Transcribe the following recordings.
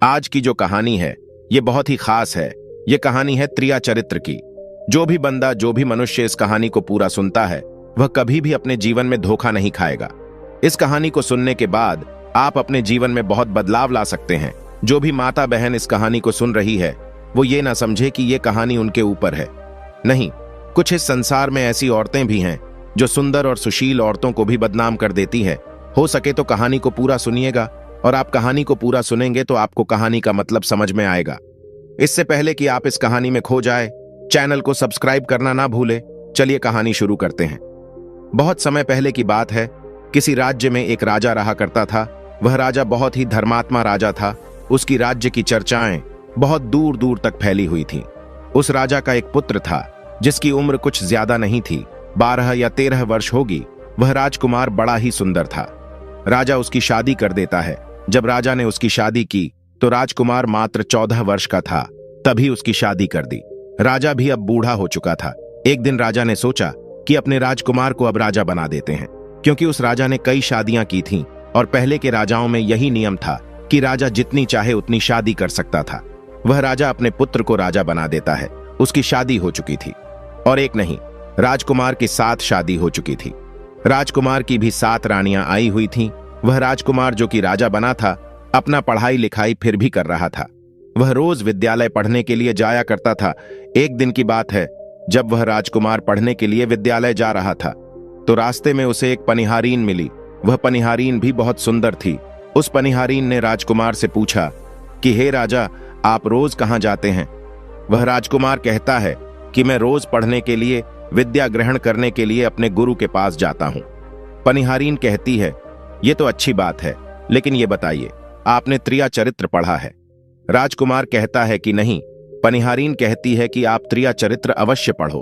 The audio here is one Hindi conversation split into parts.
आज की जो कहानी है ये बहुत ही खास है। ये कहानी है त्रिया चरित्र की। जो भी बंदा, जो भी मनुष्य इस कहानी को पूरा सुनता है वह कभी भी अपने जीवन में धोखा नहीं खाएगा। इस कहानी को सुनने के बाद आप अपने जीवन में बहुत बदलाव ला सकते हैं। जो भी माता बहन इस कहानी को सुन रही है वो ये ना समझे कि ये कहानी उनके ऊपर है। नहीं, कुछ इस संसार में ऐसी औरतें भी हैं जो सुंदर और सुशील औरतों को भी बदनाम कर देती हैं। हो सके तो कहानी को पूरा सुनिएगा, और आप कहानी को पूरा सुनेंगे तो आपको कहानी का मतलब समझ में आएगा। इससे पहले कि आप इस कहानी में खो जाए, चैनल को सब्सक्राइब करना ना भूले। चलिए कहानी शुरू करते हैं। बहुत समय पहले की बात है। किसी राज्य में एक राजा रहा करता था। वह राजा बहुत ही धर्मात्मा राजा था। उसकी राज्य की चर्चाएं बहुत दूर दूर तक फैली हुई थीं। उस राजा का एक पुत्र था जिसकी उम्र कुछ ज्यादा नहीं थी, 12 या 13 वर्ष होगी। वह राजकुमार बड़ा ही सुंदर था। राजा उसकी शादी कर देता है। जब राजा ने उसकी शादी की तो राजकुमार मात्र 14 वर्ष का था, तभी उसकी शादी कर दी। राजा भी अब बूढ़ा हो चुका था। एक दिन राजा ने सोचा कि अपने राजकुमार को अब राजा बना देते हैं, क्योंकि उस राजा ने कई शादियां की थीं और पहले के राजाओं में यही नियम था कि राजा जितनी चाहे उतनी शादी कर सकता था। वह राजा अपने पुत्र को राजा बना देता है। उसकी शादी हो चुकी थी, और एक नहीं, राजकुमार की 7 शादी हो चुकी थी। राजकुमार की भी 7 रानियां आई हुई थीं। वह राजकुमार जो कि राजा बना था, अपना पढ़ाई लिखाई फिर भी कर रहा था। वह रोज विद्यालय पढ़ने के लिए जाया करता था। एक दिन की बात है, जब वह राजकुमार पढ़ने के लिए विद्यालय जा रहा था तो रास्ते में उसे एक पनिहारीन मिली। वह पनिहारीन भी बहुत सुंदर थी। उस पनिहारीन ने राजकुमार से पूछा कि हे राजा, आप रोज कहां जाते हैं? वह राजकुमार कहता है कि मैं रोज पढ़ने के लिए, विद्या ग्रहण करने के लिए अपने गुरु के पास जाता हूं। पनिहारीन कहती है, ये तो अच्छी बात है, लेकिन ये बताइए, आपने त्रिया चरित्र पढ़ा है? राजकुमार कहता है कि नहीं। पनिहारीन कहती है कि आप त्रिया चरित्र अवश्य पढ़ो।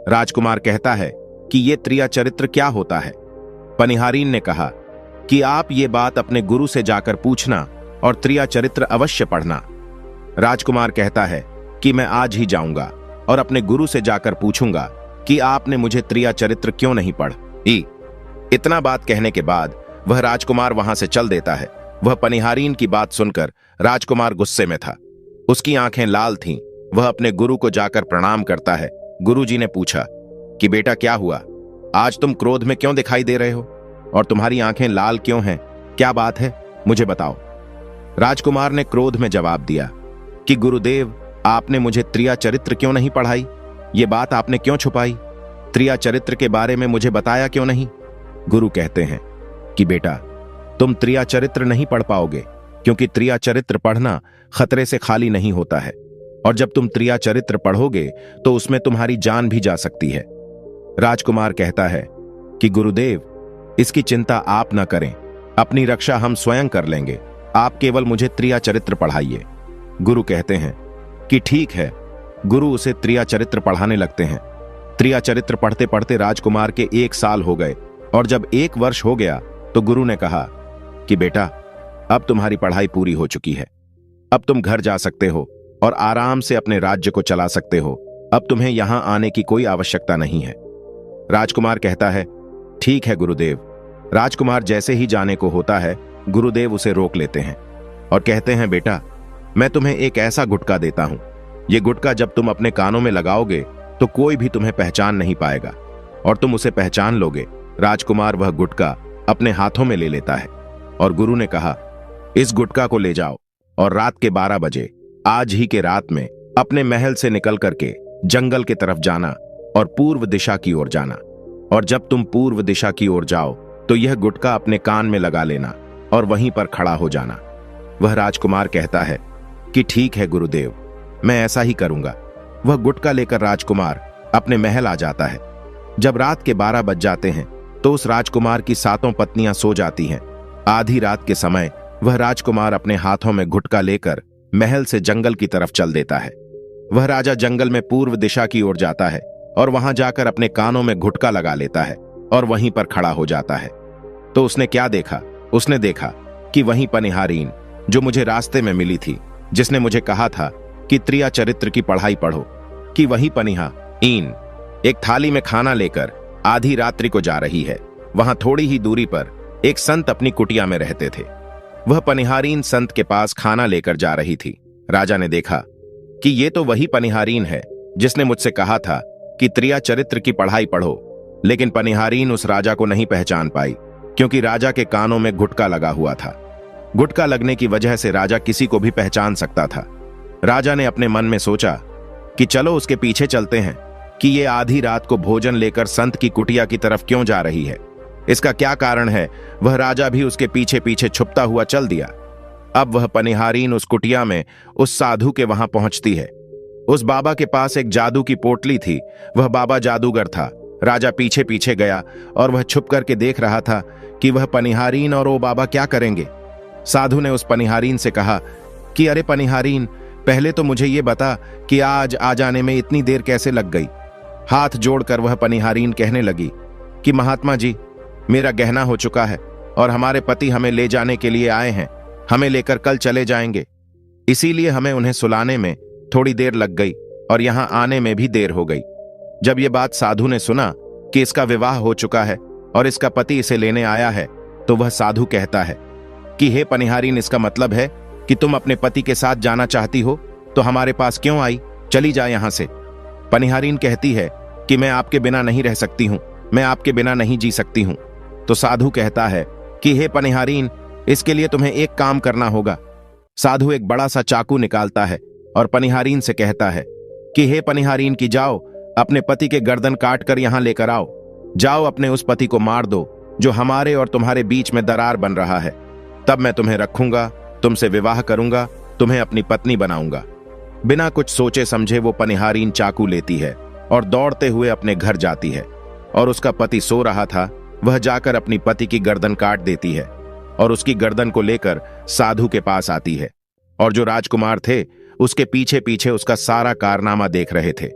राजकुमार कहता है कि ये त्रिया चरित्र क्या होता है? पनिहारीन ने कहा कि आप ये बात अपने गुरु से जाकर पूछना और त्रिया चरित्र अवश्य पढ़ना। राजकुमार कहता है कि मैं आज ही जाऊंगा और अपने गुरु से जाकर पूछूंगा कि आपने मुझे त्रिया चरित्र क्यों नहीं पढ़ी। इतना बात कहने के बाद वह राजकुमार वहां से चल देता है। वह पनिहारीन की बात सुनकर राजकुमार गुस्से में था। उसकी आंखें लाल थीं। वह अपने गुरु को जाकर प्रणाम करता है। गुरुजी ने पूछा कि बेटा क्या हुआ? आज तुम क्रोध में क्यों दिखाई दे रहे हो और तुम्हारी आंखें लाल क्यों हैं? क्या बात है, मुझे बताओ। राजकुमार ने क्रोध में जवाब दिया कि गुरुदेव, आपने मुझे त्रिया चरित्र क्यों नहीं पढ़ाई? ये बात आपने क्यों छुपाई? त्रिया चरित्र के बारे में मुझे बताया क्यों नहीं? गुरु कहते हैं कि बेटा, तुम त्रिया चरित्र नहीं पढ़ पाओगे, क्योंकि त्रिया चरित्र पढ़ना खतरे से खाली नहीं होता है, और जब तुम त्रिया चरित्र पढ़ोगे तो उसमें तुम्हारी जान भी जा सकती है। राजकुमार कहता है कि गुरुदेव, इसकी चिंता आप न करें, अपनी रक्षा हम स्वयं कर लेंगे, आप केवल मुझे त्रिया चरित्र पढ़ाइए। गुरु कहते हैं कि ठीक है। गुरु उसे त्रिया चरित्र पढ़ाने लगते हैं। त्रिया चरित्र पढ़ते पढ़ते राजकुमार के 1 साल हो गए, और जब 1 वर्ष हो गया तो गुरु ने कहा कि बेटा, अब तुम्हारी पढ़ाई पूरी हो चुकी है। अब तुम घर जा सकते हो और आराम से अपने राज्य को चला सकते हो। अब तुम्हें यहां आने की कोई आवश्यकता नहीं है। राजकुमार कहता है ठीक है गुरुदेव। राजकुमार जैसे ही जाने को होता है, गुरुदेव उसे रोक लेते हैं और कहते हैं बेटा, मैं तुम्हें एक ऐसा गुटका देता हूं। यह गुटका जब तुम अपने कानों में लगाओगे तो कोई भी तुम्हें पहचान नहीं पाएगा, और तुम उसे पहचान लोगे। राजकुमार वह गुटका अपने हाथों में ले लेता है, और गुरु ने कहा, इस गुटका को ले जाओ और रात के 12 बजे, आज ही के रात में, अपने महल से निकल करके जंगल की तरफ जाना और पूर्व दिशा की ओर जाना। और जब तुम पूर्व दिशा की ओर जाओ तो यह गुटका अपने कान में लगा लेना और वहीं पर खड़ा हो जाना। वह राजकुमार कहता है कि ठीक है गुरुदेव, मैं ऐसा ही करूंगा। वह गुटका लेकर राजकुमार अपने महल आ जाता है। जब रात के 12 बज जाते हैं तो उस राजकुमार की 7 पत्नियां सो जाती हैं। आधी रात के समय वह राजकुमार अपने हाथों में गुटका लेकर महल से जंगल की तरफ चल देता है। वह राजा जंगल में पूर्व दिशा की ओर जाता है और वहां जाकर अपने कानों में गुटका लगा लेता है और वहीं पर खड़ा हो जाता है। तो उसने क्या देखा? उसने देखा कि वहीं पनिहारीन, जो मुझे रास्ते में मिली थी, जिसने मुझे कहा था कि त्रिया चरित्र की पढ़ाई पढ़ो, कि वही पनिहारीन एक थाली में खाना लेकर आधी रात्रि को जा रही है। वहां थोड़ी ही दूरी पर एक संत अपनी कुटिया में रहते थे। वह पनिहारीन संत के पास खाना लेकर जा रही थी। राजा ने देखा कि ये तो वही पनिहारीन है जिसने मुझसे कहा था कि त्रिया चरित्र की पढ़ाई पढ़ो, लेकिन पनिहारीन उस राजा को नहीं पहचान पाई क्योंकि राजा के कानों में गुटका लगा हुआ था। गुटका लगने की वजह से राजा किसी को भी पहचान सकता था। राजा ने अपने मन में सोचा कि चलो उसके पीछे चलते हैं कि ये आधी रात को भोजन लेकर संत की कुटिया की तरफ क्यों जा रही है, इसका क्या कारण है। वह राजा भी उसके पीछे पीछे छुपता हुआ चल दिया। अब वह पनिहारीन उस कुटिया में उस साधु के वहां पहुंचती है। उस बाबा के पास एक जादू की पोटली थी। वह बाबा जादूगर था। राजा पीछे पीछे गया और वह छुप करके देख रहा था कि वह पनिहारीन और वो बाबा क्या करेंगे। साधु ने उस पनिहारीन से कहा कि अरे पनिहारीन, पहले तो मुझे ये बता कि आज आ जाने में इतनी देर कैसे लग गई। हाथ जोड़कर वह पनिहारीन कहने लगी कि महात्मा जी, मेरा गहना हो चुका है और हमारे पति हमें ले जाने के लिए आए हैं। हमें लेकर कल चले जाएंगे, इसीलिए हमें उन्हें सुलाने में थोड़ी देर लग गई और यहां आने में भी देर हो गई। जब ये बात साधु ने सुना कि इसका विवाह हो चुका है और इसका पति इसे लेने आया है, तो वह साधु कहता है कि हे पनिहारीन, इसका मतलब है कि तुम अपने पति के साथ जाना चाहती हो, तो हमारे पास क्यों आई, चली जा यहां से। पनिहारीन कहती है कि मैं आपके बिना नहीं रह सकती हूं, मैं आपके बिना नहीं जी सकती हूं। तो साधु कहता है कि हे पनिहारीन, इसके लिए तुम्हें एक काम करना होगा। साधु एक बड़ा सा चाकू निकालता है और पनिहारीन से कहता है कि हे पनिहारीन की जाओ, अपने पति के गर्दन काट कर यहां लेकर आओ। जाओ, अपने उस पति को मार दो जो हमारे और तुम्हारे बीच में दरार बन रहा है। तब मैं तुम्हें रखूंगा, तुमसे विवाह करूंगा, तुम्हें अपनी पत्नी बनाऊंगा। बिना कुछ सोचे समझे वो पनिहारीन चाकू लेती है और दौड़ते हुए अपने घर जाती है। और उसका पति सो रहा था, वह जाकर अपनी पति की गर्दन काट देती है और उसकी गर्दन को लेकर साधु के पास आती है। और जो राजकुमार थे उसके पीछे पीछे उसका सारा कारनामा देख रहे थे।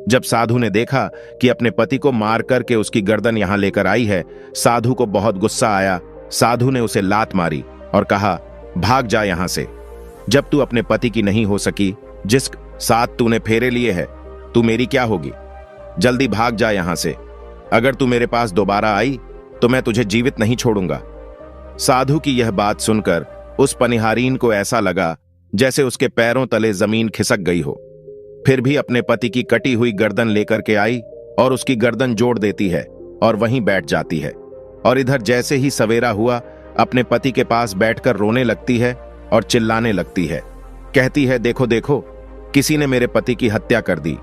जब साधु ने देखा कि अपने पति को मार करके उसकी गर्दन यहां लेकर आई है, साधु को बहुत गुस्सा आया। साधु ने उसे लात मारी और कहा, भाग जा यहां से। जब तू अपने पति की नहीं हो सकी, जिस साथ तूने फेरे लिए है, तू मेरी क्या होगी। जल्दी भाग जा यहां से। अगर तू मेरे पास दोबारा आई तो मैं तुझे जीवित नहीं छोड़ूंगा। साधु की यह बात सुनकर उस पनिहारीन को ऐसा लगा जैसे उसके पैरों तले जमीन खिसक गई हो। फिर भी अपने पति की कटी हुई गर्दन लेकर के आई और उसकी गर्दन जोड़ देती है और वहीं बैठ जाती है। और इधर जैसे ही सवेरा हुआ, अपने पति के पास बैठकर रोने लगती है और चिल्लाने लगती है। कहती है, देखो देखो, किसी ने मेरे पति की हत्या कर दी।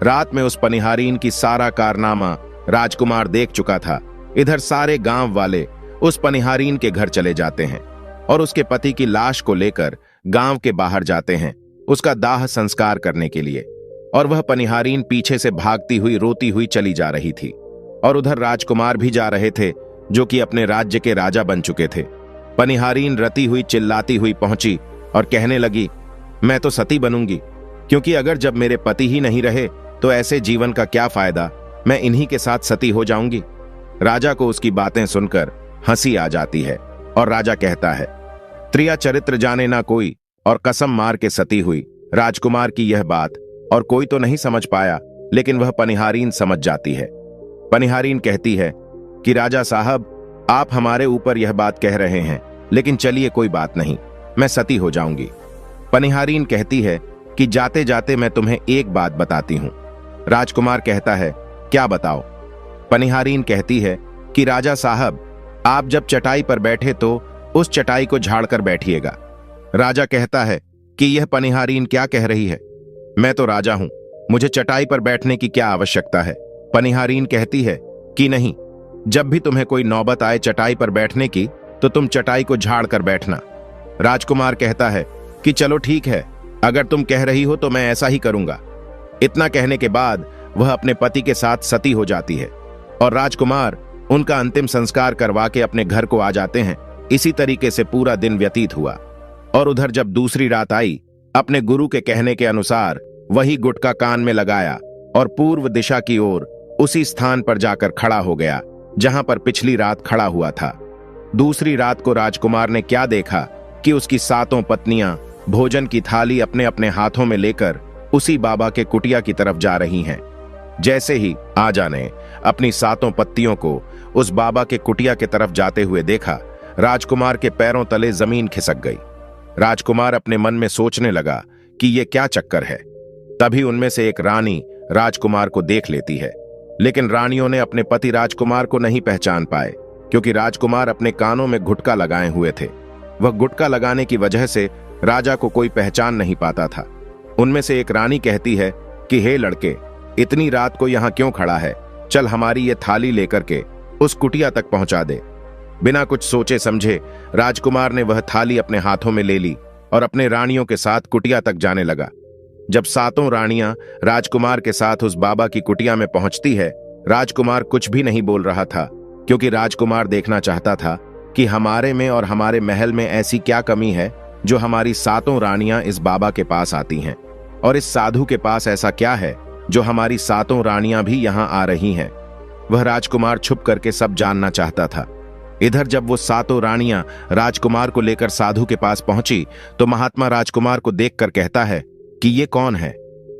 रात में उस पनिहारीन की सारा कारनामा राजकुमार देख चुका था। इधर सारे गांव वाले उस पनिहारीन के घर चले जाते हैं और उसके पति की लाश को लेकर गांव के बाहर जाते हैं उसका दाह संस्कार करने के लिए। और वह पनिहारीन पीछे से भागती हुई रोती हुई चली जा रही थी। और उधर राजकुमार भी जा रहे थे जो कि अपने राज्य के राजा बन चुके थे। पनिहारीन रती हुई चिल्लाती हुई पहुंची और कहने लगी, मैं तो सती बनूंगी, क्योंकि अगर जब मेरे पति ही नहीं रहे तो ऐसे जीवन का क्या फायदा, मैं इन्हीं के साथ सती हो जाऊंगी। राजा को उसकी बातें सुनकर हंसी आ जाती है और राजा कहता है, त्रिया चरित्र जाने ना कोई, और कसम मार के सती हुई। राजकुमार की यह बात और कोई तो नहीं समझ पाया, लेकिन वह पनिहारीन समझ जाती है। पनिहारीन कहती है कि राजा साहब, आप हमारे ऊपर यह बात कह रहे हैं, लेकिन चलिए कोई बात नहीं, मैं सती हो जाऊंगी। पनिहारीन कहती है कि जाते जाते मैं तुम्हें एक बात बताती हूं। राजकुमार कहता है, क्या बताओ। पनिहारीन कहती है कि राजा साहब, आप जब चटाई पर बैठे तो उस चटाई को झाड़कर बैठिएगा। राजा कहता है कि यह पनिहारीन क्या कह रही है, मैं तो राजा हूं, मुझे चटाई पर बैठने की क्या आवश्यकता है। पनिहारीन कहती है कि नहीं, जब भी तुम्हें कोई नौबत आए चटाई पर बैठने की, तो तुम चटाई को झाड़ कर बैठना। राजकुमार कहता है कि चलो ठीक है, अगर तुम कह रही हो तो मैं ऐसा ही करूंगा। इतना कहने के बाद वह अपने पति के साथ सती हो जाती है और राजकुमार उनका अंतिम संस्कार करवा के अपने घर को आ जाते हैं। इसी तरीके से पूरा दिन व्यतीत हुआ। और उधर जब दूसरी रात आई, अपने गुरु के कहने के अनुसार वही गुटका कान में लगाया और पूर्व दिशा की ओर उसी स्थान पर जाकर खड़ा हो गया जहां पर पिछली रात खड़ा हुआ था। दूसरी रात को राजकुमार ने क्या देखा कि उसकी सातों पत्नियां भोजन की थाली अपने अपने हाथों में लेकर उसी बाबा के कुटिया की तरफ जा रही हैं। जैसे ही आजा ने अपनी सातों पत्नियों को उस बाबा के कुटिया की तरफ जाते हुए देखा, राजकुमार के पैरों तले जमीन खिसक गई। राजकुमार अपने मन में सोचने लगा कि ये क्या चक्कर है। तभी उनमें से एक रानी राजकुमार को देख लेती है, लेकिन रानियों ने अपने पति राजकुमार को नहीं पहचान पाए, क्योंकि राजकुमार अपने कानों में गुटका लगाए हुए थे। वह गुटका लगाने की वजह से राजा को कोई पहचान नहीं पाता था। उनमें से एक रानी कहती है कि हे लड़के, इतनी रात को यहां क्यों खड़ा है? चल हमारी ये थाली लेकर के उस कुटिया तक पहुंचा दे। बिना कुछ सोचे समझे राजकुमार ने वह थाली अपने हाथों में ले ली और अपने रानियों के साथ कुटिया तक जाने लगा। जब सातों रानियां राजकुमार के साथ उस बाबा की कुटिया में पहुंचती है, राजकुमार कुछ भी नहीं बोल रहा था, क्योंकि राजकुमार देखना चाहता था कि हमारे में और हमारे महल में ऐसी क्या कमी है जो हमारी सातों रानियां इस बाबा के पास आती हैं, और इस साधु के पास ऐसा क्या है जो हमारी सातों रानियां भी यहां आ रही हैं। वह राजकुमार छुप करके सब जानना चाहता था। इधर जब वो सातों रानियां राजकुमार को लेकर साधु के पास पहुंची तो महात्मा राजकुमार को देखकर कहता है कि ये कौन है?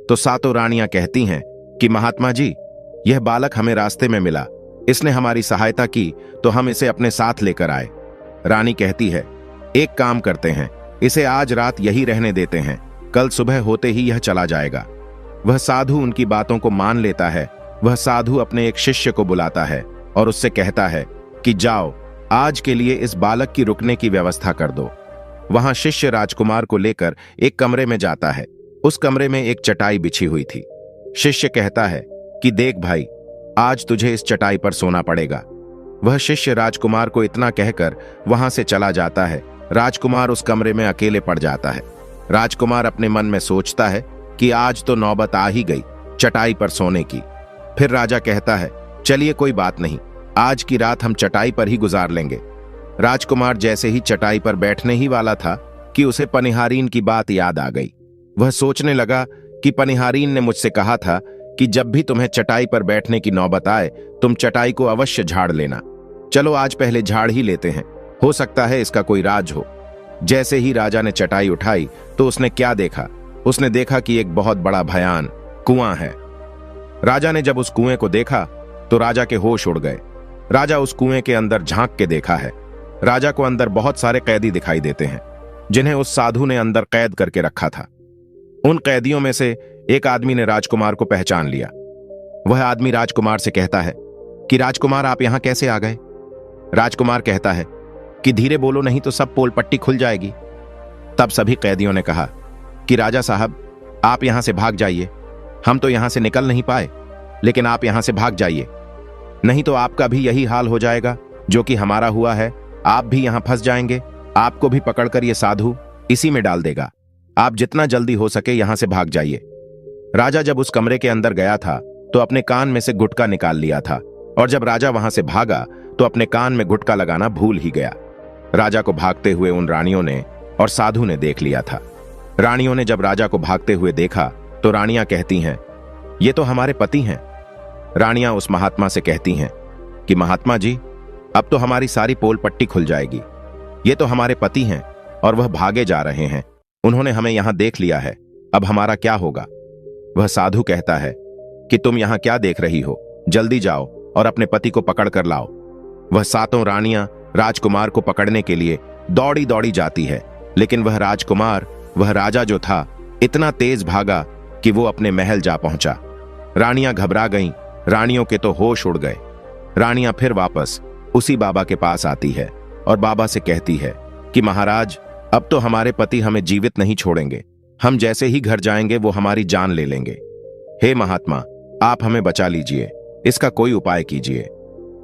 तो सातों रानियां कहती हैं कि महात्मा जी, यह बालक हमें रास्ते में मिला, इसने हमारी सहायता की तो हम इसे अपने साथ लेकर आए। रानी कहती है, एक काम करते हैं, इसे आज रात यही रहने देते हैं, कल सुबह होते ही यह चला जाएगा। वह साधु उनकी बातों को मान लेता है। वह साधु अपने एक शिष्य को बुलाता है और उससे कहता है कि जाओ, आज के लिए इस बालक की रुकने की व्यवस्था कर दो। वहां शिष्य राजकुमार को लेकर एक कमरे में जाता है। उस कमरे में एक चटाई बिछी हुई थी। शिष्य कहता है कि देख भाई, आज तुझे इस चटाई पर सोना पड़ेगा। वह शिष्य राजकुमार को इतना कहकर वहां से चला जाता है। राजकुमार उस कमरे में अकेले पड़ जाता है। राजकुमार अपने मन में सोचता है कि आज तो नौबत आ ही गई चटाई पर सोने की। फिर राजा कहता है, चलिए कोई बात नहीं, आज की रात हम चटाई पर ही गुजार लेंगे। राजकुमार जैसे ही चटाई पर बैठने ही वाला था कि उसे पनिहारीन की बात याद आ गई। वह सोचने लगा कि पनिहारीन ने मुझसे कहा था कि जब भी तुम्हें चटाई पर बैठने की नौबत आए तुम चटाई को अवश्य झाड़ लेना। चलो आज पहले झाड़ ही लेते हैं, हो सकता है इसका कोई राज हो। जैसे ही राजा ने चटाई उठाई तो उसने क्या देखा? उसने देखा कि एक बहुत बड़ा भयान कुआं है। राजा ने जब उस कुएं को देखा तो राजा के होश उड़ गए। राजा उस कुएं के अंदर झांक के देखा है। राजा को अंदर बहुत सारे कैदी दिखाई देते हैं, जिन्हें उस साधु ने अंदर कैद करके रखा था। उन कैदियों में से एक आदमी ने राजकुमार को पहचान लिया। वह आदमी राजकुमार से कहता है कि राजकुमार, आप यहां कैसे आ गए? राजकुमार कहता है कि धीरे बोलो, नहीं तो सब पोल पट्टी खुल जाएगी। तब सभी कैदियों ने कहा कि राजा साहब, आप यहां से भाग जाइए। हम तो यहां से निकल नहीं पाए, लेकिन आप यहां से भाग जाइए, नहीं तो आपका भी यही हाल हो जाएगा जो कि हमारा हुआ है। आप भी यहां फंस जाएंगे, आपको भी पकड़कर ये साधु इसी में डाल देगा। आप जितना जल्दी हो सके यहां से भाग जाइए। राजा जब उस कमरे के अंदर गया था तो अपने कान में से गुटका निकाल लिया था, और जब राजा वहां से भागा तो अपने कान में गुटका लगाना भूल ही गया। राजा को भागते हुए उन रानियों ने और साधु ने देख लिया था। रानियों ने जब राजा को भागते हुए देखा तो रानियां कहती हैं, ये तो हमारे पति हैं। रानियां उस महात्मा से कहती हैं कि महात्मा जी, अब तो हमारी सारी पोल पट्टी खुल जाएगी। ये तो हमारे पति हैं और वह भागे जा रहे हैं। उन्होंने हमें यहां देख लिया है, अब हमारा क्या होगा? वह साधु कहता है कि तुम यहां क्या देख रही हो, जल्दी जाओ और अपने पति को पकड़ कर लाओ। वह सातों रानियां राजकुमार को पकड़ने के लिए दौड़ी दौड़ी जाती है, लेकिन वह राजकुमार, वह राजा जो था, इतना तेज भागा कि वो अपने महल जा पहुंचा। रानियां घबरा गईं, रानियों के तो होश उड़ गए। रानियां फिर वापस उसी बाबा के पास आती है और बाबा से कहती है कि महाराज, अब तो हमारे पति हमें जीवित नहीं छोड़ेंगे, हम जैसे ही घर जाएंगे वो हमारी जान ले लेंगे। हे महात्मा, आप हमें बचा लीजिए, इसका कोई उपाय कीजिए।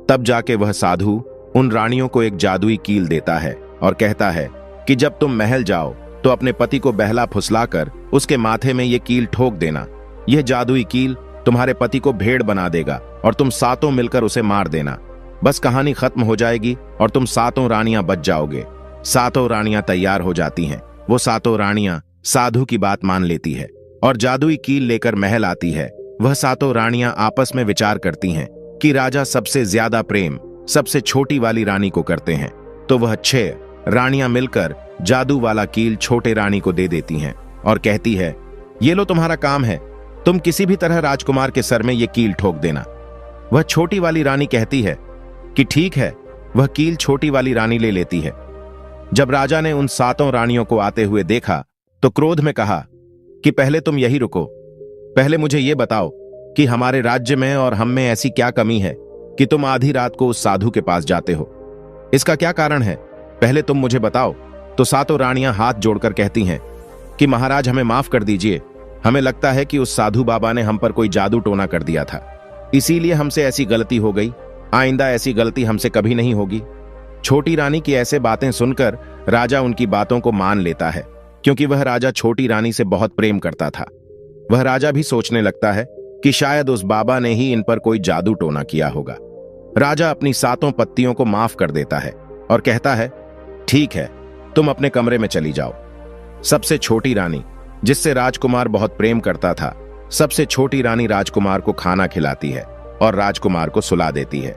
तब जाके वह साधु उन रानियों को एक जादुई कील देता है और कहता है कि जब तुम महल जाओ तो अपने पति को बहला फुसलाकर उसके माथे में ये कील ठोक देना। यह जादुई कील तुम्हारे पति को भेड़ बना देगा और तुम सातों मिलकर उसे मार देना। बस कहानी खत्म हो जाएगी और तुम सातों रानियां बच जाओगे। सातों रानियां तैयार हो जाती हैं। वो सातों रानियां साधु की बात मान लेती है और जादुई कील लेकर महल आती है। वह सातों रानियां आपस में विचार करती हैं कि राजा सबसे ज्यादा प्रेम सबसे छोटी वाली रानी को करते हैं, तो वह 6 रानियां मिलकर जादू वाला कील छोटे रानी को दे देती हैं और कहती है, ये लो तुम्हारा काम है, तुम किसी भी तरह राजकुमार के सर में ये कील ठोक देना। वह छोटी वाली रानी कहती है कि ठीक है, वह कील छोटी वाली रानी ले लेती है। जब राजा ने उन 7 रानियों को आते हुए देखा तो क्रोध में कहा कि पहले तुम यही रुको, पहले मुझे यह बताओ कि हमारे राज्य में और हम में ऐसी क्या कमी है कि तुम आधी रात को उस साधु के पास जाते हो। इसका क्या कारण है, पहले तुम मुझे बताओ। तो 7 रानियां हाथ जोड़कर कहती हैं कि महाराज हमें माफ कर दीजिए, हमें लगता है कि उस साधु बाबा ने हम पर कोई जादू टोना कर दिया था, इसीलिए हमसे ऐसी गलती हो गई, आइंदा ऐसी गलती हमसे कभी नहीं होगी। छोटी रानी की ऐसे बातें सुनकर राजा उनकी बातों को मान लेता है, क्योंकि वह राजा छोटी रानी से बहुत प्रेम करता था। वह राजा भी सोचने लगता है कि शायद उस बाबा ने ही इन पर कोई जादू टोना किया होगा। राजा अपनी 7 पत्नियों को माफ कर देता है और कहता है, ठीक है, तुम अपने कमरे में चली जाओ। सबसे छोटी रानी, जिससे राजकुमार बहुत प्रेम करता था, सबसे छोटी रानी राजकुमार को खाना खिलाती है और राजकुमार को सुला देती है।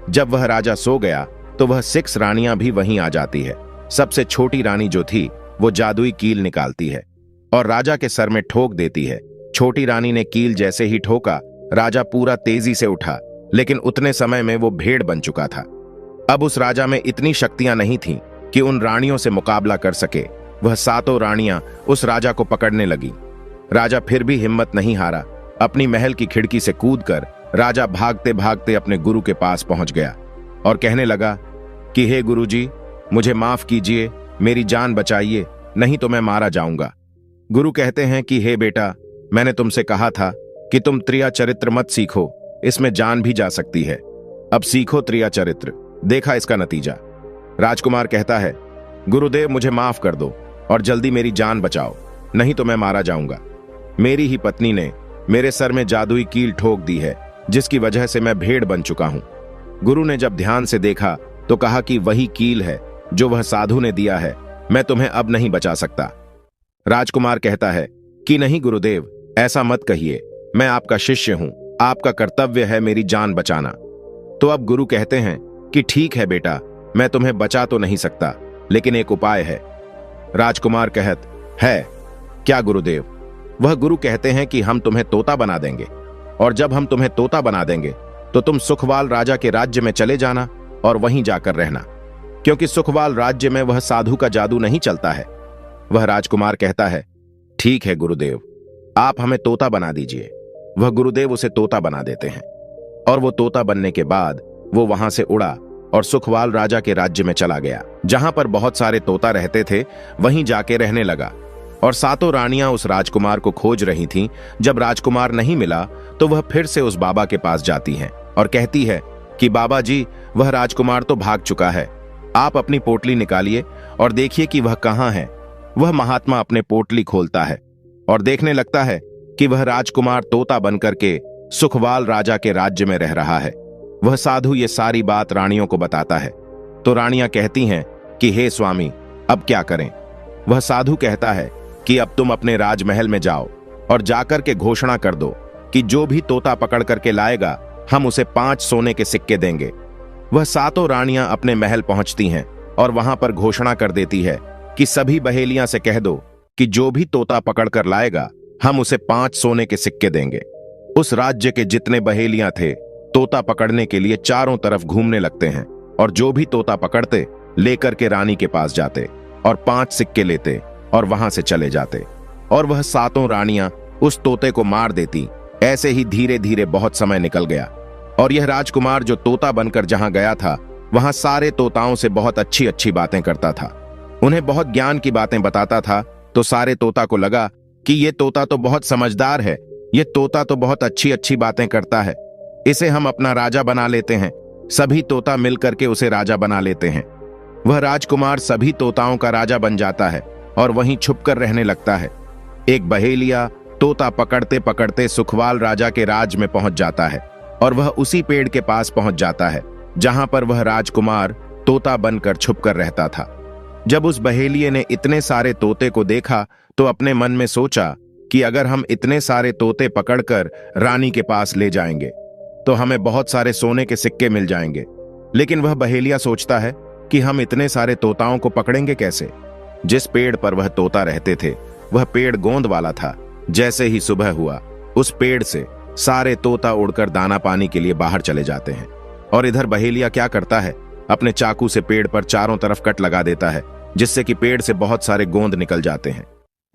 जब वह राजा सो गया तो वह 6 रानियां भी वहीं आ जाती है। सबसे छोटी रानी जो थी वो जादुई कील निकालती है और राजा के सर में ठोक देती है। छोटी रानी ने कील जैसे ही ठोका, राजा पूरा तेजी से उठा, लेकिन उतने समय में वो भेड़ बन चुका था। अब उस राजा में इतनी शक्तियां नहीं थीं कि उन रानियों से मुकाबला कर सके। वह 7 रानियां उस राजा को पकड़ने लगी। राजा फिर भी हिम्मत नहीं हारा। अपनी महल की खिड़की से कूदकर राजा भागते भागते अपने गुरु के पास पहुंच गया और कहने लगा कि हे गुरुजी, मुझे माफ कीजिए, मेरी जान बचाइए, नहीं तो मैं मारा जाऊंगा। गुरु कहते हैं कि हे बेटा, मैंने तुमसे कहा था कि तुम त्रिया चरित्र मत सीखो, इसमें जान भी जा सकती है। अब सीखो त्रिया चरित्र, देखा इसका नतीजा। राजकुमार कहता है, गुरुदेव मुझे माफ कर दो और जल्दी मेरी जान बचाओ, नहीं तो मैं मारा जाऊंगा। मेरी ही पत्नी ने मेरे सर में जादुई कील ठोक दी है, जिसकी वजह से मैं भेड़ बन चुका हूं। गुरु ने जब ध्यान से देखा तो कहा कि वही कील है जो वह साधु ने दिया है, मैं तुम्हें अब नहीं बचा सकता। राजकुमार कहता है कि नहीं गुरुदेव, ऐसा मत कहिए, मैं आपका शिष्य हूं, आपका कर्तव्य है मेरी जान बचाना। तो अब गुरु कहते हैं कि ठीक है बेटा, मैं तुम्हें बचा तो नहीं सकता, लेकिन एक उपाय है। राजकुमार कहत है, क्या गुरुदेव? वह गुरु कहते हैं कि हम तुम्हें तोता बना देंगे, और जब हम तुम्हें तोता बना देंगे तो तुम सुखवाल राजा के राज्य में चले जाना और वहीं जाकर रहना, क्योंकि सुखवाल राज्य में वह साधु का जादू नहीं चलता है। वह राजकुमार कहता है, ठीक है गुरुदेव, आप हमें तोता बना दीजिए। वह गुरुदेव उसे तोता बना देते हैं और वो तोता बनने के बाद वो वहां से उड़ा और सुखवाल राजा के राज्य में चला गया। जहां पर बहुत सारे तोता रहते थे वहीं जाके रहने लगा और 7 रानियां उस राजकुमार को खोज रही थीं। जब राजकुमार नहीं मिला तो वह फिर से उस बाबा के पास जाती हैं और कहती है कि बाबा जी, वह राजकुमार तो भाग चुका है, आप अपनी पोटली निकालिए और देखिए कि वह कहां है। वह महात्मा अपने पोटली खोलता है और देखने लगता है कि वह राजकुमार तोता बनकर के सुखवाल राजा के राज्य में रह रहा है। वह साधु ये सारी बात रानियों को बताता है तो रानियां कहती हैं कि हे स्वामी, अब क्या करें? वह साधु कहता है कि अब तुम अपने राजमहल में जाओ और जाकर के घोषणा कर दो कि जो भी तोता पकड़ करके लाएगा हम उसे 5 सोने के सिक्के देंगे। वह 7 रानियां अपने महल पहुंचती हैं और वहां पर घोषणा कर देती है कि सभी बहेलियां से कह दो कि जो भी तोता पकड़ कर लाएगा हम उसे 5 सोने के सिक्के देंगे। उस राज्य के जितने बहेलियां थे तोता पकड़ने के लिए चारों तरफ घूमने लगते हैं और जो भी तोता पकड़ते लेकर के रानी के पास जाते और 5 सिक्के लेते और वहां से चले जाते और वह 7 रानियां उस तोते को मार देती। ऐसे ही धीरे धीरे बहुत समय निकल गया और यह राजकुमार जो तोता बनकर जहां गया था वहां सारे तोताओं से बहुत अच्छी अच्छी बातें करता था, उन्हें बहुत ज्ञान की बातें बताता था। तो सारे तोता को लगा कि ये तोता तो बहुत समझदार है, ये तोता तो बहुत अच्छी अच्छी बातें करता है, इसे हम अपना राजा बना लेते हैं। सभी तोता मिलकर के उसे राजा बना लेते हैं। वह राजकुमार सभी तोताओं का राजा बन जाता है और वहीं छुपकर रहने लगता है। एक बहेलिया तोता पकड़ते पकड़ते सुखवाल राजा के राज में पहुंच जाता है और वह उसी पेड़ के पास पहुंच जाता है जहां पर वह राजकुमार तोता बनकर छुपकर रहता था। जब उस बहेलिये ने इतने सारे तोते को देखा तो अपने मन में सोचा कि अगर हम इतने सारे तोते पकड़कर रानी के पास ले जाएंगे तो हमें बहुत सारे सोने के सिक्के मिल जाएंगे। लेकिन वह बहेलिया सोचता है कि हम इतने सारे तोताओं को पकड़ेंगे कैसे? जिस पेड़ पर वह तोता रहते थे वह पेड़ गोंद वाला था। जैसे ही सुबह हुआ उस पेड़ से सारे तोता उड़कर दाना पानी के लिए बाहर चले जाते हैं और इधर बहेलिया क्या करता है अपने चाकू से पेड़ पर चारों तरफ कट लगा देता है, जिससे कि पेड़ से बहुत सारे गोंद निकल जाते हैं।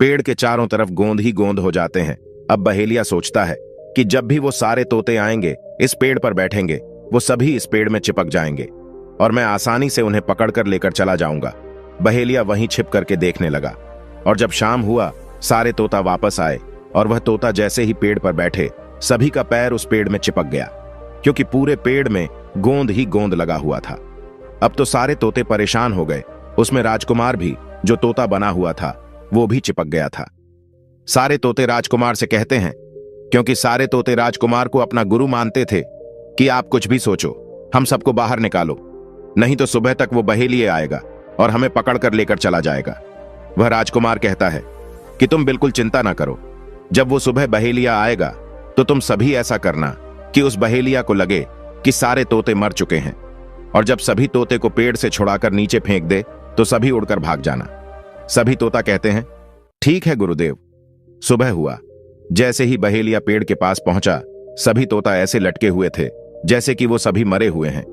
पेड़ के चारों तरफ गोंद ही गोंद हो जाते हैं। अब बहेलिया सोचता है कि जब भी वो सारे तोते आएंगे, इस पेड़ पर बैठेंगे, वो सभी इस पेड़ में चिपक जाएंगे और मैं आसानी से उन्हें पकड़कर लेकर चला जाऊंगा। बहेलिया वहीं छिप करके देखने लगा और जब शाम हुआ, सारे तोता वापस आए और वह तोता जैसे ही पेड़ पर बैठे, सभी का पैर उस पेड़ में चिपक गया, क्योंकि पूरे पेड़ में गोंद ही गोंद लगा हुआ था। अब तो सारे तोते परेशान हो गए, उसमें राजकुमार भी, जो तोता बना हुआ था, वो भी चिपक गया था। सारे तोते राजकुमार से कहते हैं, क्योंकि सारे तोते राजकुमार को अपना गुरु मानते थे, कि आप कुछ भी सोचो, हम सबको बाहर निकालो, नहीं तो सुबह तक वो बहेलिया आएगा और हमें पकड़कर लेकर चला जाएगा। वह राजकुमार कहता है कि तुम बिल्कुल चिंता ना करो, जब वो सुबह बहेलिया आएगा तो तुम सभी ऐसा करना कि उस बहेलिया को लगे कि सारे तोते मर चुके हैं, और जब सभी तोते को पेड़ से छुड़ाकर नीचे फेंक दे तो सभी उड़कर भाग जाना। सभी तोता कहते हैं, ठीक है गुरुदेव। सुबह हुआ, जैसे ही बहेलिया पेड़ के पास पहुंचा, सभी तोता ऐसे लटके हुए थे जैसे कि वो सभी मरे हुए हैं।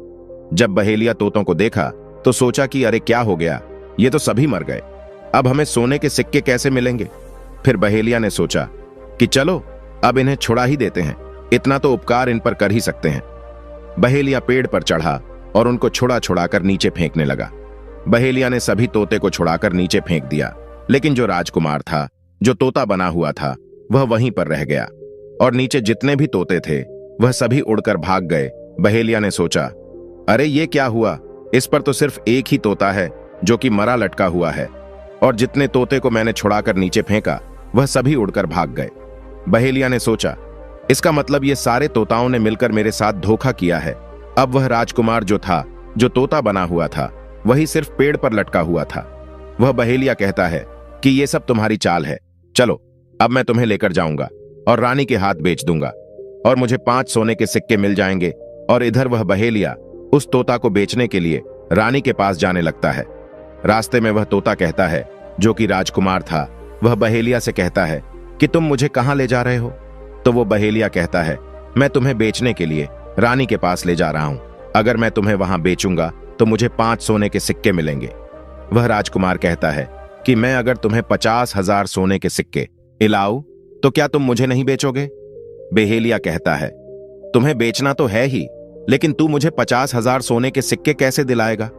जब बहेलिया तोतों को देखा तो सोचा कि अरे क्या हो गया, ये तो सभी मर गए, अब हमें सोने के सिक्के कैसे मिलेंगे। फिर बहेलिया ने सोचा कि चलो अब इन्हें छुड़ा ही देते हैं, इतना तो उपकार इन पर कर ही सकते हैं। बहेलिया पेड़ पर चढ़ा और उनको छुड़ाकर नीचे फेंकने लगा। बहेलिया ने सभी तोते को छुड़ाकर नीचे फेंक दिया, लेकिन जो राजकुमार था, जो तोता बना हुआ था, वह वहीं पर रह गया और नीचे जितने भी तोते थे वह सभी उड़कर भाग गए। बहेलिया ने सोचा, अरे ये क्या हुआ, इस पर तो सिर्फ एक ही तोता है जो कि मरा लटका हुआ है, और जितने तोते को मैंने छुड़ाकर नीचे फेंका वह सभी उड़कर भाग गए। बहेलिया ने सोचा, इसका मतलब ये सारे तोताओं ने मिलकर मेरे साथ धोखा किया है। अब वह राजकुमार जो था, जो तोता बना हुआ था, वही सिर्फ पेड़ पर लटका हुआ था। वह बहेलिया कहता है कि ये सब तुम्हारी चाल है, चलो अब मैं तुम्हें लेकर जाऊंगा और रानी के हाथ बेच दूंगा और मुझे 5 सोने के सिक्के मिल जाएंगे। और इधर वह बहेलिया उस तोता को बेचने के लिए रानी के पास जाने लगता है। रास्ते में वह तोता कहता है, जो कि राजकुमार था, वह बहेलिया से कहता है कि तुम मुझे कहां ले जा रहे हो। तो वो बहेलिया कहता है, मैं तुम्हें बेचने के लिए रानी के पास ले जा रहा हूं, अगर मैं तुम्हें वहां बेचूंगा तो मुझे 5 सोने के सिक्के मिलेंगे। वह राजकुमार कहता है कि मैं अगर तुम्हें 50,000 सोने के सिक्के इलाऊं तो क्या तुम मुझे नहीं बेचोगे। बहेलिया कहता है, तुम्हें बेचना तो है ही, लेकिन तू मुझे 50,000 सोने के सिक्के कैसे दिलाएगा।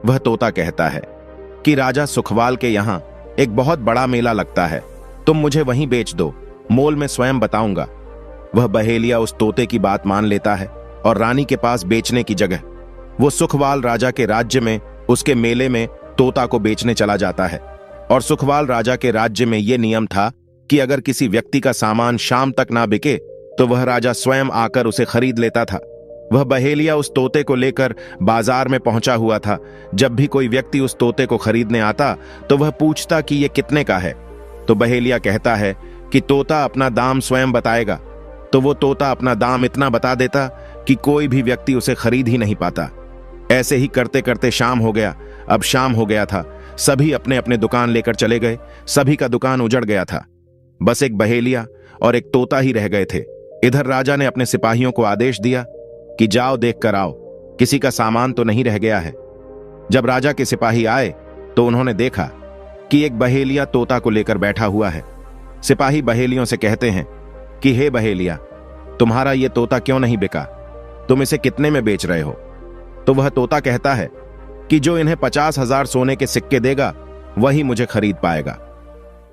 वह तोता कहता है कि राजा सुखवाल के यहां एक बहुत बड़ा मेला लगता है, तुम मुझे वहीं बेच दो, मोल मैं स्वयं बताऊंगा। वह बहेलिया उस तोते की बात मान लेता है और रानी के पास बेचने की जगह वो सुखवाल राजा के राज्य में उसके मेले में तोता को बेचने चला जाता है। और सुखवाल राजा के राज्य में यह नियम था कि अगर किसी व्यक्ति का सामान शाम तक ना बिके तो वह राजा स्वयं आकर उसे खरीद लेता था। वह बहेलिया उस तोते को लेकर बाजार में पहुंचा हुआ था। जब भी कोई व्यक्ति उस तोते को खरीदने आता तो वह पूछता कि यह कितने का है, तो बहेलिया कहता है कि तोता अपना दाम स्वयं बताएगा। तो वो तोता अपना दाम इतना बता देता कि कोई भी व्यक्ति उसे खरीद ही नहीं पाता। ऐसे ही करते करते शाम हो गया। अब शाम हो गया था, सभी अपने अपने दुकान लेकर चले गए, सभी का दुकान उजड़ गया था, बस एक बहेलिया और एक तोता ही रह गए थे। इधर राजा ने अपने सिपाहियों को आदेश दिया कि जाओ देख कर आओ, किसी का सामान तो नहीं रह गया है। जब राजा के सिपाही आए तो उन्होंने देखा कि एक बहेलिया तोता को लेकर बैठा हुआ है। सिपाही बहेलियों से कहते हैं कि हे बहेलिया, तुम्हारा ये तोता क्यों नहीं बिका, तुम इसे कितने में बेच रहे हो। तो वह तोता कहता है कि जो इन्हें 50,000 सोने के सिक्के देगा वही मुझे खरीद पाएगा।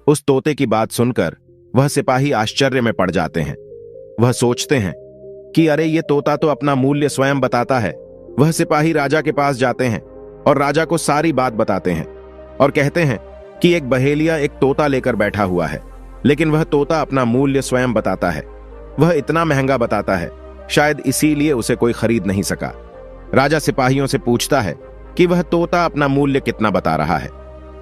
उस तोते की बात सुनकर वह सिपाही आश्चर्य में पड़ जाते हैं। वह सोचते हैं कि अरे ये तोता तो अपना मूल्य स्वयं बताता है। वह सिपाही राजा के पास जाते हैं और राजा को सारी बात बताते हैं और कहते हैं कि एक बहेलिया एक तोता लेकर बैठा हुआ है, लेकिन वह तोता अपना मूल्य स्वयं बताता है। वह इतना महंगा बताता है, शायद इसीलिए उसे कोई खरीद नहीं सका। राजा सिपाहियों से पूछता है कि वह तोता अपना मूल्य कितना बता रहा है।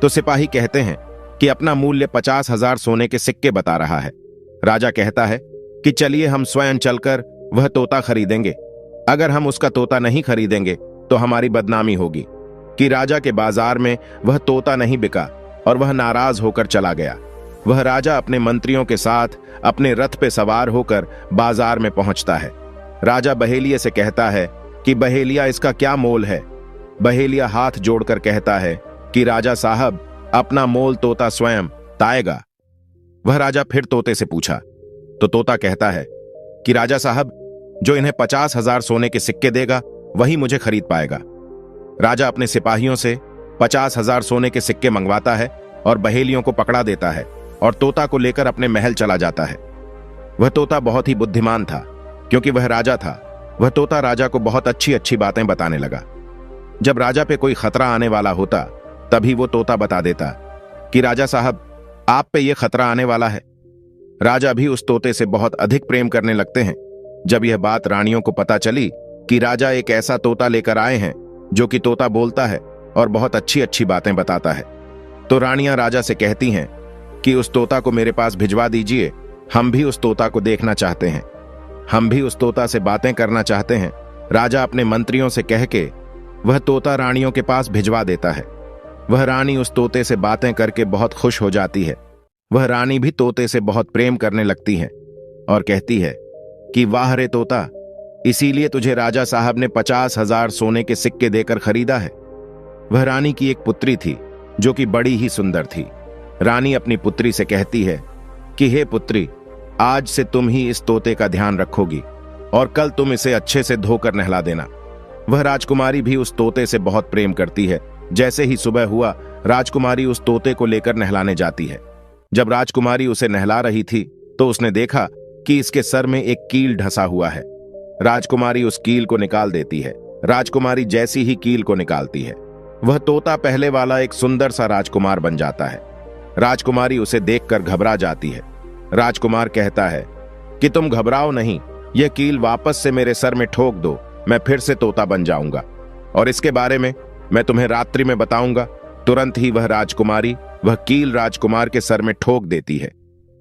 तो सिपाही कहते हैं कि अपना मूल्य 50,000 सोने के सिक्के बता रहा है। राजा कहता है कि चलिए हम स्वयं चलकर वह तोता खरीदेंगे। अगर हम उसका तोता नहीं खरीदेंगे तो हमारी बदनामी होगी कि राजा के बाजार में वह तोता नहीं बिका, और वह नाराज होकर चला गया। वह राजा अपने मंत्रियों के साथ अपने रथ पे सवार होकर बाजार में पहुंचता है। राजा बहेलिये से कहता है कि बहेलिया, इसका क्या मोल है। बहेलिया हाथ जोड़कर कहता है कि राजा साहब, अपना मोल तोता स्वयं ताएगा। वह राजा फिर तोते से पूछा तो तोता कहता है कि राजा साहब, जो इन्हें 50,000 सोने के सिक्के देगा वही मुझे खरीद पाएगा। राजा अपने सिपाहियों से 50,000 सोने के सिक्के मंगवाता है और बहेलियों को पकड़ा देता है और तोता को लेकर अपने महल चला जाता है। वह तोता बहुत ही बुद्धिमान था, क्योंकि वह राजा था। वह तोता राजा को बहुत अच्छी अच्छी बातें बताने लगा। जब राजा पे कोई खतरा आने वाला होता तभी वो तोता बता देता कि राजा साहब, आप पे ये खतरा आने वाला है। राजा भी उस तोते से बहुत अधिक प्रेम करने लगते हैं। जब यह बात रानियों को पता चली कि राजा एक ऐसा तोता लेकर आए हैं जो कि तोता बोलता है और बहुत अच्छी अच्छी बातें बताता है, तो रानियां राजा से कहती हैं कि उस तोता को मेरे पास भिजवा दीजिए, हम भी उस तोता को देखना चाहते हैं, हम भी उस तोता से बातें करना चाहते हैं। राजा अपने मंत्रियों से कह के वह तोता रानियों के पास भिजवा देता है। वह रानी उस तोते से बातें करके बहुत खुश हो जाती है। वह रानी भी तोते से बहुत प्रेम करने लगती है और कहती है कि वाह रे तोता, इसीलिए तुझे राजा साहब ने 50,000 सोने के सिक्के देकर खरीदा है। वह रानी की एक पुत्री थी जो कि बड़ी ही सुंदर थी। रानी अपनी पुत्री से कहती है कि हे पुत्री, आज से तुम ही इस तोते का ध्यान रखोगी और कल तुम इसे अच्छे से धोकर नहला देना। वह राजकुमारी भी उस तोते से बहुत प्रेम करती है। जैसे ही सुबह हुआ, राजकुमारी उस तोते को लेकर नहलाने जाती है। जब राजकुमारी उसे नहला रही थी तो उसने देखा कि इसके सर में एक कील ढसा हुआ है। राजकुमारी उस कील को निकाल देती है। राजकुमारी जैसी ही कील को निकालती है, वह तोता पहले वाला एक सुंदर सा राजकुमार बन जाता है। राजकुमारी उसे देखकर घबरा जाती है। राजकुमार कहता है कि तुम घबराओ नहीं, यह कील वापस से मेरे सर में ठोक दो, मैं फिर से तोता बन जाऊंगा और इसके बारे में मैं तुम्हें रात्रि में बताऊंगा। तुरंत ही वह राजकुमारी वह कील राजकुमार के सर में ठोक देती है।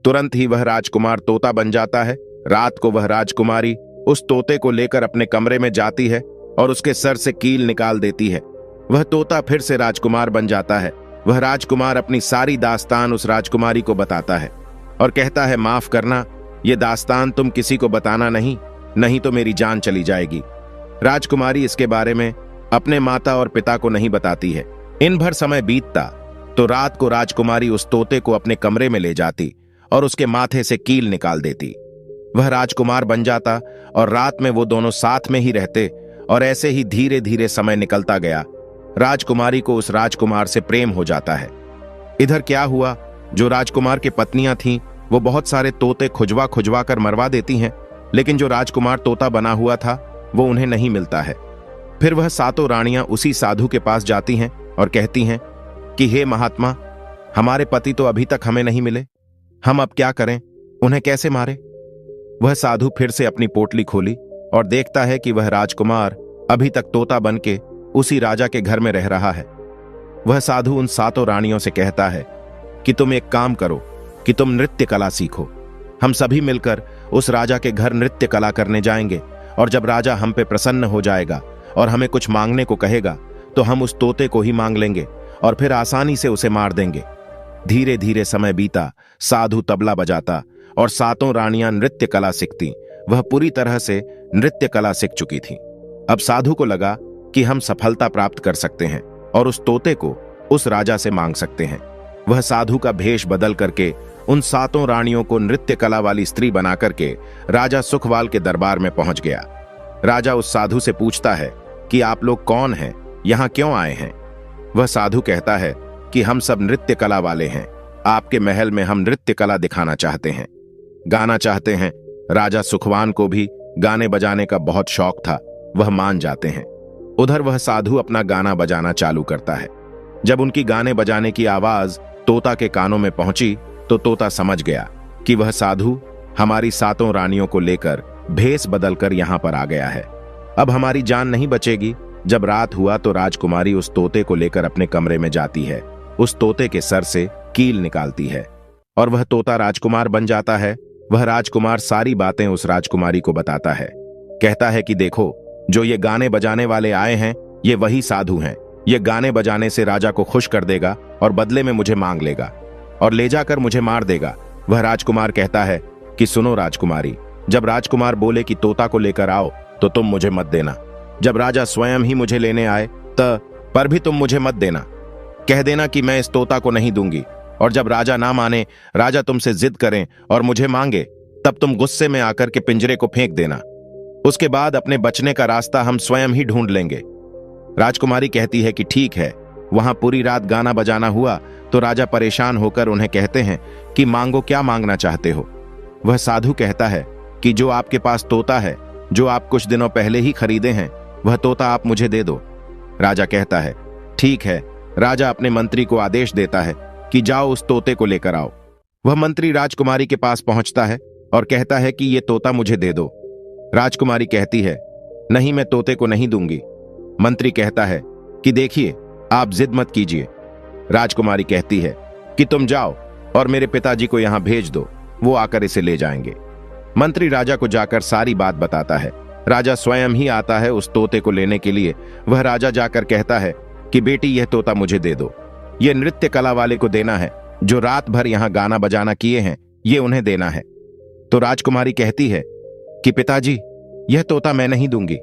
तुरंत ही वह राजकुमार तोता बन जाता है। रात को वह राजकुमारी उस तोते को लेकर अपने कमरे में जाती है और उसके सर से कील निकाल देती है। वह तोता फिर से राजकुमार बन जाता है। वह राजकुमार अपनी सारी दास्तान उस राजकुमारी को बताता है और कहता है, माफ करना, यह दास्तान तुम किसी को बताना नहीं तो मेरी जान चली जाएगी। राजकुमारी इसके बारे में अपने माता और पिता को नहीं बताती है। इन भर समय बीतता तो रात को राजकुमारी उस तोते को अपने कमरे में ले जाती और उसके माथे से कील निकाल देती। वह राजकुमार बन जाता और रात में वो दोनों साथ में ही रहते और ऐसे ही धीरे धीरे समय निकलता गया। राजकुमारी को उस राजकुमार से प्रेम हो जाता है। इधर क्या हुआ, जो राजकुमार की पत्नियां थीं वो बहुत सारे तोते खुजवा खुजवा कर मरवा देती हैं, लेकिन जो राजकुमार तोता बना हुआ था वो उन्हें नहीं मिलता है। फिर वह सातों रानियां उसी साधु के पास जाती हैं और कहती हैं कि हे महात्मा, हमारे पति तो अभी तक हमें नहीं मिले, हम अब क्या करें, उन्हें कैसे मारे। वह साधु फिर से अपनी पोटली खोली और देखता है कि वह राजकुमार अभी तक तोता बन के उसी राजा के घर में रह रहा है। वह साधु उन सातों रानियों से कहता है कि तुम एक काम करो कि तुम नृत्य कला सीखो। हम सभी मिलकर उस राजा के घर नृत्य कला करने जाएंगे और जब राजा हम पे प्रसन्न हो जाएगा और हमें कुछ मांगने को कहेगा तो हम उस तोते को ही मांग लेंगे और फिर आसानी से उसे मार देंगे। धीरे धीरे समय बीता, साधु तबला बजाता और सातों रानियां नृत्य कला सीखती। वह पूरी तरह से नृत्य कला सीख चुकी थी। अब साधु को लगा कि हम सफलता प्राप्त कर सकते हैं और उस तोते को उस राजा से मांग सकते हैं। वह साधु का भेष बदल करके उन सातों रानियों को नृत्य कला वाली स्त्री बना करके राजा सुखवाल के दरबार में पहुंच गया। राजा उस साधु से पूछता है कि आप लोग कौन हैं, यहां क्यों आए हैं। वह साधु कहता है कि हम सब नृत्य कला वाले हैं, आपके महल में हम नृत्य कला दिखाना चाहते हैं, गाना चाहते हैं। राजा सुखवान को भी गाने बजाने का बहुत शौक था, वह मान जाते हैं। उधर वह साधु अपना गाना बजाना चालू करता है। जब उनकी गाने बजाने की आवाज तोता के कानों में पहुंची तो तोता समझ गया कि वह साधु हमारी सातों रानियों को लेकर भेष बदलकर यहां पर आ गया है। अब हमारी जान नहीं बचेगी। जब रात हुआ तो राजकुमारी उस तोते को लेकर अपने कमरे में जाती है, उस तोते के सर से कील निकालती है और वह तोता राजकुमार बन जाता है। वह राजकुमार सारी बातें उस राजकुमारी को बताता है। कहता है कि देखो, जो ये गाने बजाने वाले आए हैं ये वही साधु हैं। ये गाने बजाने से राजा को खुश कर देगा और बदले में मुझे मांग लेगा और ले जाकर मुझे मार देगा। वह राजकुमार कहता है कि सुनो राजकुमारी, जब राजकुमार बोले कि तोता को लेकर आओ तो तुम मुझे मत देना। जब राजा स्वयं ही मुझे लेने आए पर भी तुम मुझे मत देना। कह देना कि मैं इस तोता को नहीं दूंगी, और जब राजा ना माने, राजा तुमसे जिद करें और मुझे मांगे, तब तुम गुस्से में आकर के पिंजरे को फेंक देना। उसके बाद अपने बचने का रास्ता हम स्वयं ही ढूंढ लेंगे। राजकुमारी कहती है कि ठीक है। वहां पूरी रात गाना बजाना हुआ तो राजा परेशान होकर उन्हें कहते हैं कि मांगो, क्या मांगना चाहते हो। वह साधु कहता है कि जो आपके पास तोता है, जो आप कुछ दिनों पहले ही खरीदे हैं, वह तोता आप मुझे दे दो। राजा कहता है ठीक है। राजा अपने मंत्री को आदेश देता है कि जाओ उस तोते को लेकर आओ। वह मंत्री राजकुमारी के पास पहुंचता है और कहता है कि ये तोता मुझे दे दो। राजकुमारी कहती है नहीं, मैं तोते को नहीं दूंगी। मंत्री कहता है कि देखिए, आप जिद मत कीजिए। राजकुमारी कहती है कि तुम जाओ और मेरे पिताजी को यहां भेज दो, वो आकर इसे ले जाएंगे। मंत्री राजा को जाकर सारी बात बताता है। राजा स्वयं ही आता है उस तोते को लेने के लिए। वह राजा जाकर कहता है कि बेटी, यह तोता मुझे दे दो। यह नृत्य कला वाले को देना है, जो रात भर यहां गाना बजाना किए हैं, ये उन्हें देना है। तो राजकुमारी कहती है कि पिताजी, यह तोता मैं नहीं दूंगी।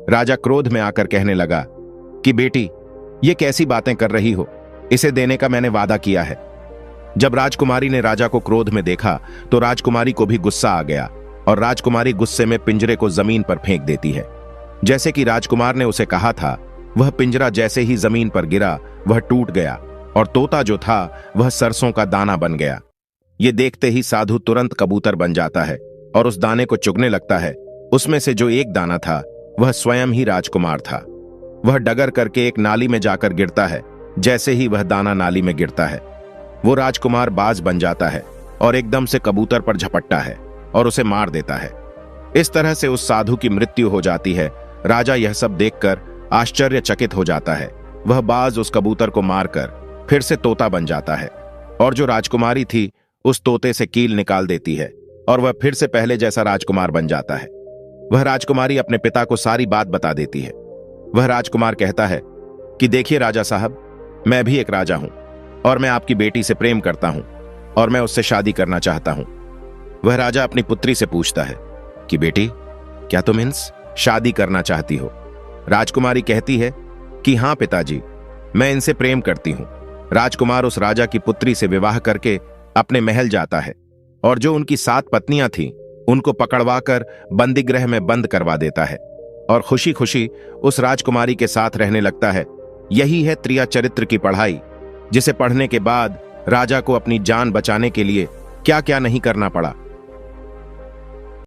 राजा क्रोध में आकर कहने लगा कि बेटी, ये कैसी बातें कर रही हो, इसे देने का मैंने वादा किया है। जब राजकुमारी ने राजा को क्रोध में देखा तो राजकुमारी को भी गुस्सा आ गया और राजकुमारी गुस्से में पिंजरे को जमीन पर फेंक देती है। जैसे कि राजकुमार ने उसे कहा था, वह पिंजरा जैसे ही जमीन पर गिरा, वह टूट गया और तोता जो था वह सरसों का दाना बन गया। ये देखते ही साधु तुरंत कबूतर बन जाता है और उस दाने को चुगने लगता है। उसमें से जो एक दाना था वह स्वयं ही राजकुमार था। वह डगर करके एक नाली में जाकर गिरता है। जैसे ही वह दाना नाली में गिरता है, वो राजकुमार बाज बन जाता है और एकदम से कबूतर पर झपटता है और उसे मार देता है। इस तरह से उस साधु की मृत्यु हो जाती है। राजा यह सब देखकर आश्चर्यचकित हो जाता है। वह बाज उस कबूतर को मारकर फिर से तोता बन जाता है और जो राजकुमारी थी उस तोते से कील निकाल देती है और वह फिर से पहले जैसा राजकुमार बन जाता है। वह राजकुमारी अपने पिता को सारी बात बता देती है। वह राजकुमार कहता है कि देखिए राजा साहब, मैं भी एक राजा हूं और मैं आपकी बेटी से प्रेम करता हूं और मैं उससे शादी करना चाहता हूं। वह राजा अपनी पुत्री से पूछता है कि बेटी, क्या तुम इनसे शादी करना चाहती हो। राजकुमारी कहती है कि हां पिताजी, मैं इनसे प्रेम करती हूं। राजकुमार उस राजा की पुत्री से विवाह करके अपने महल जाता है और जो उनकी 7 पत्नियां थीं उनको पकड़वाकर बंदीगृह में बंद करवा देता है और खुशी खुशी उस राजकुमारी के साथ रहने लगता है। यही है त्रिया चरित्र की पढ़ाई, जिसे पढ़ने के बाद राजा को अपनी जान बचाने के लिए क्या क्या नहीं करना पड़ा।